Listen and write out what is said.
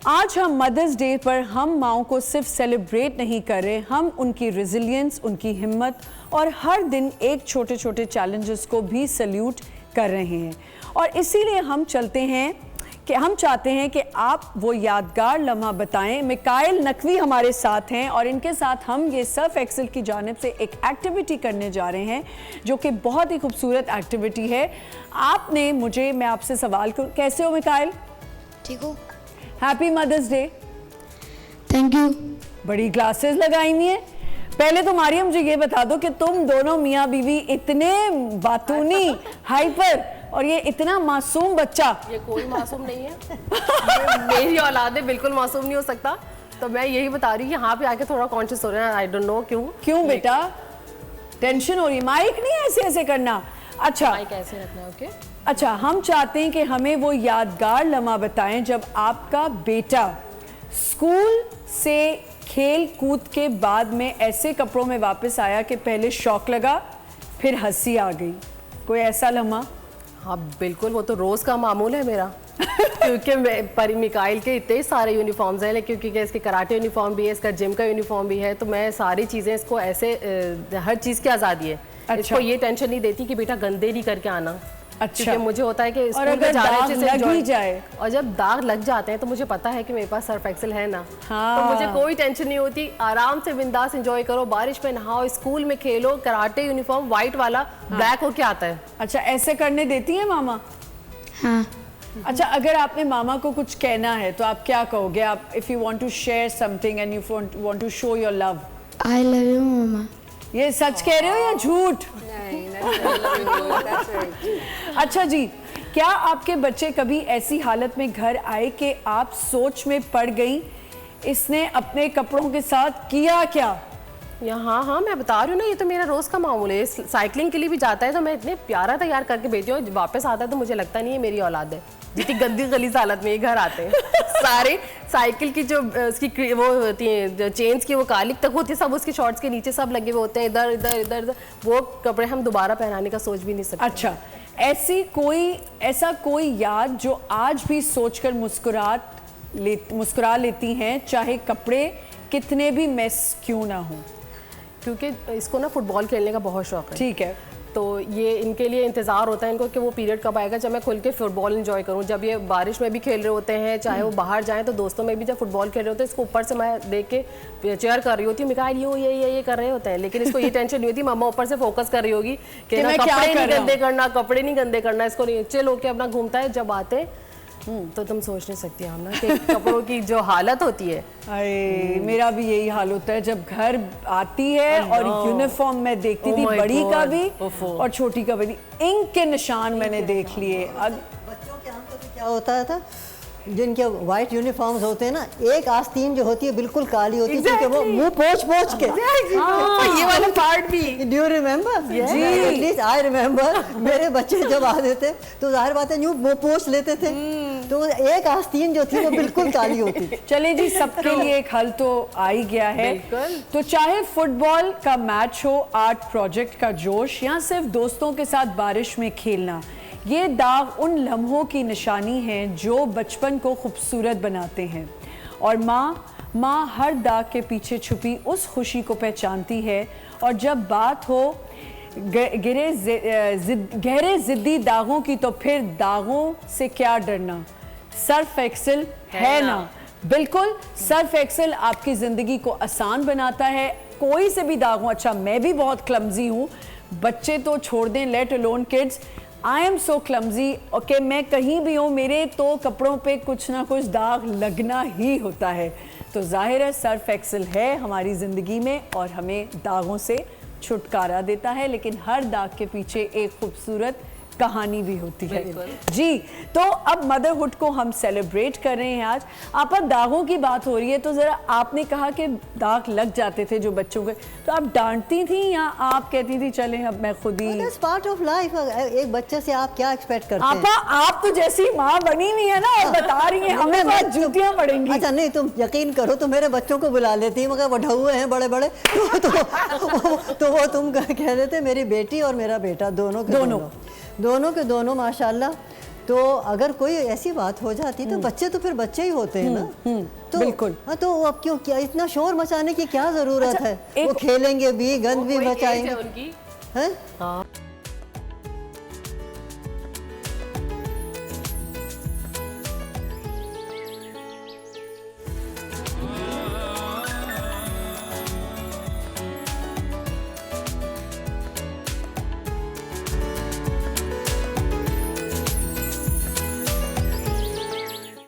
आज हम mother's day पर हम माओं को सिर्फ सेलिब्रेट नहीं कर रहे, हम उनकी रेजिलियंस, उनकी हिम्मत और हर दिन एक छोटे छोटे चैलेंजेस को भी सल्यूट कर रहे हैं। और इसीलिए हम चाहते हैं कि आप वो यादगार लम्हा बताएं। मिकाइल नकवी हमारे साथ हैं और इनके साथ हम ये सर्फ एक्सेल की जानिब से एक एक्टिविटी करने जा रहे हैं जो कि बहुत ही खूबसूरत एक्टिविटी है। मैं आपसे सवाल करूं, कैसे हो मिकाइल? ठीक हो? Happy mother's day. Thank you. बड़ी ग्लासेस लगाई हुई है। पहले तो मारिया मुझे ये बता दो कि तुम दोनों मियाँ बीवी इतने बातूनी, हाइपर और ये इतना मासूम बच्चा। ये कोई मासूम नहीं है। मेरी औलाद है, बिल्कुल मासूम नहीं हो सकता। तो मैं यही बता रही हूँ, यहाँ पे आके थोड़ा कॉन्शियस हो रहे हैं। आई डोंट नो क्यों बेटा? टेंशन हो रही? माइक नहीं ऐसे ऐसे करना। अच्छा, माइक ऐसे रखना है। ओके। अच्छा, हम चाहते हैं कि हमें वो यादगार लम्हा बताएं जब आपका बेटा स्कूल से खेल कूद के बाद में ऐसे कपड़ों में वापस आया कि पहले शौक लगा, फिर हंसी आ गई। कोई ऐसा लम्हा? हाँ बिल्कुल, वो तो रोज का मामूल है मेरा। क्योंकि मिकाइल के इतने सारे यूनिफॉर्म्स हैं, लेकिन क्योंकि इसके कराटे यूनिफॉर्म भी है, इसका जिम का यूनिफॉर्म भी है, तो मैं सारी चीज़ें इसको ऐसे हर चीज़ की आज़ादी है। अच्छा। इसको ये टेंशन नहीं देती कि बेटा गंदे नहीं करके आना। अच्छा। क्योंकि मुझे होता है कि और अगर दाग लग ही जाए, और जब दाग लग जाते हैं तो मुझे पता है कि मेरे पास सर्फ एक्सेल है ना। हाँ। तो मुझे कोई टेंशन नहीं होती। आराम से बिंदास एंजॉय करो, बारिश में नहाओ, स्कूल में खेलो। कराटे यूनिफॉर्म व्हाइट वाला ब्लैक होके आता है। अच्छा, ऐसे करने देती है मामा? हाँ। अच्छा, अगर आपने मामा को कुछ कहना है तो आप क्या कहोगे? आप if you want to share something and you want to show your love. I love you mama. ये सच कह रहे हो या झूठ? अच्छा जी, क्या आपके बच्चे कभी ऐसी हालत में घर आए कि आप सोच में पड़ गई, इसने अपने कपड़ों के साथ किया क्या? हाँ, मैं बता रही हूँ ना, ये तो मेरा रोज का मामूल है। साइकिलिंग के लिए भी जाता है तो मैं इतने प्यारा तैयार करके भेजती हूँ, वापस आता है तो मुझे लगता नहीं है मेरी औलाद है। जितनी गंदी गलीज हालत में ये घर आते हैं। सारे साइकिल की जो उसकी वो होती है, चेन्स की वो कालिक तक होती है, सब उसके शॉर्ट्स के नीचे सब लगे हुए होते हैं। इधर इधर इधर इधर वो कपड़े हम दोबारा पहनाने का सोच भी नहीं सकते। अच्छा, ऐसा कोई याद जो आज भी सोचकर मुस्कुरा लेती हैं, चाहे कपड़े कितने भी मेस क्यों ना हो? क्योंकि इसको ना फुटबॉल खेलने का बहुत शौक है। ठीक है। तो ये इनके लिए इंतज़ार होता है इनको कि वो पीरियड कब आएगा जब मैं खुल के फुटबॉल एंजॉय करूं। जब ये बारिश में भी खेल रहे होते हैं, चाहे वो बाहर जाएं, तो दोस्तों में भी जब फुटबॉल खेल रहे होते हैं, इसको ऊपर से मैं देख के चेयर कर रही होती हूँ, मिकाइल ये कर रहे होते हैं। लेकिन इसको ये टेंशन नहीं होती, मम्मा ऊपर से फोकस कर रही होगी कि ना कपड़े नहीं गंदे करना। इसको नहीं, चिल होके अपना घूमता है। जब आते तो तुम सोच नहीं सकती हम ना कि कपड़ों की जो हालत होती है। अरे मेरा भी यही हाल होता है जब घर आती है और यूनिफॉर्म मैं देखती थी, बड़ी का भी और छोटी का भी। इंक के निशान मैंने देख लिए। बच्चों के यहाँ तो क्या होता था, जिनके व्हाइट यूनिफॉर्म्स होते हैं ना, एक आस्तीन जो होती है बिल्कुल काली होती है, क्योंकि वो मुंह पोंछ के। ये वाला पार्ट भी डू यू रिमेम्बर? जी, एटलीस्ट आई रिमेम्बर। मेरे बच्चे जब आते थे तो जाहिर बात है यूं मुंह पोंछ लेते थे, तो एक आस्तीन जो थी वो बिल्कुल काली होती थी। चले जी, सबके लिए एक हल तो आ ही गया है। तो चाहे फुटबॉल का मैच हो, आर्ट प्रोजेक्ट का जोश, या सिर्फ दोस्तों के साथ बारिश में खेलना, ये दाग उन लम्हों की निशानी है जो बचपन को खूबसूरत बनाते हैं। और माँ हर दाग के पीछे छुपी उस खुशी को पहचानती है। और जब बात हो गहरे जिद्दी दागों की, तो फिर दागों से क्या डरना, सर्फ एक्सेल है ना। बिल्कुल, सर्फ एक्सेल आपकी ज़िंदगी को आसान बनाता है। कोई से भी दाग हो। अच्छा, मैं भी बहुत क्लमजी हूँ, बच्चे तो छोड़ दें, let alone kids. I am so clumsy. Okay, मैं कहीं भी हूँ, मेरे तो कपड़ों पे कुछ ना कुछ दाग लगना ही होता है। तो जाहिर है सर्फ एक्सेल है हमारी ज़िंदगी में और हमें दागों से छुटकारा देता है, लेकिन हर दाग के पीछे एक खूबसूरत कहानी भी होती है जी। तो अब मदरहुड को हम सेलिब्रेट कर रहे हैं आज। आपा, दागों की बात हो रही है, तो ज़रा आपने कहा कि दाग लग जाते थे जो बच्चों के, तो आप डांटती थी या आप कहती थी चलें अब मैं खुद ही? Part of life. एक बच्चे से आप क्या एक्सपेक्ट करते हैं? आपा, आप तो जैसी माँ बनी हुई है ना और बता रही हैं हमें तो जूतियाँ पड़ेंगी। अच्छा नहीं, तुम यकीन करो तो मेरे बच्चों को बुला लेती, मगर बढ़ौए हैं बड़े बड़े, तो वो तुम कह देते मेरी बेटी और मेरा बेटा दोनों के दोनों माशाल्लाह तो अगर कोई ऐसी बात हो जाती तो बच्चे तो फिर बच्चे ही होते हैं ना। तो बिल्कुल। हाँ, तो वो अब क्यों क्या इतना शोर मचाने की क्या जरूरत अच्छा, है? एक- वो खेलेंगे भी, गंद भी वो एक एज है मचाएंगे उनकी। हैं? हाँ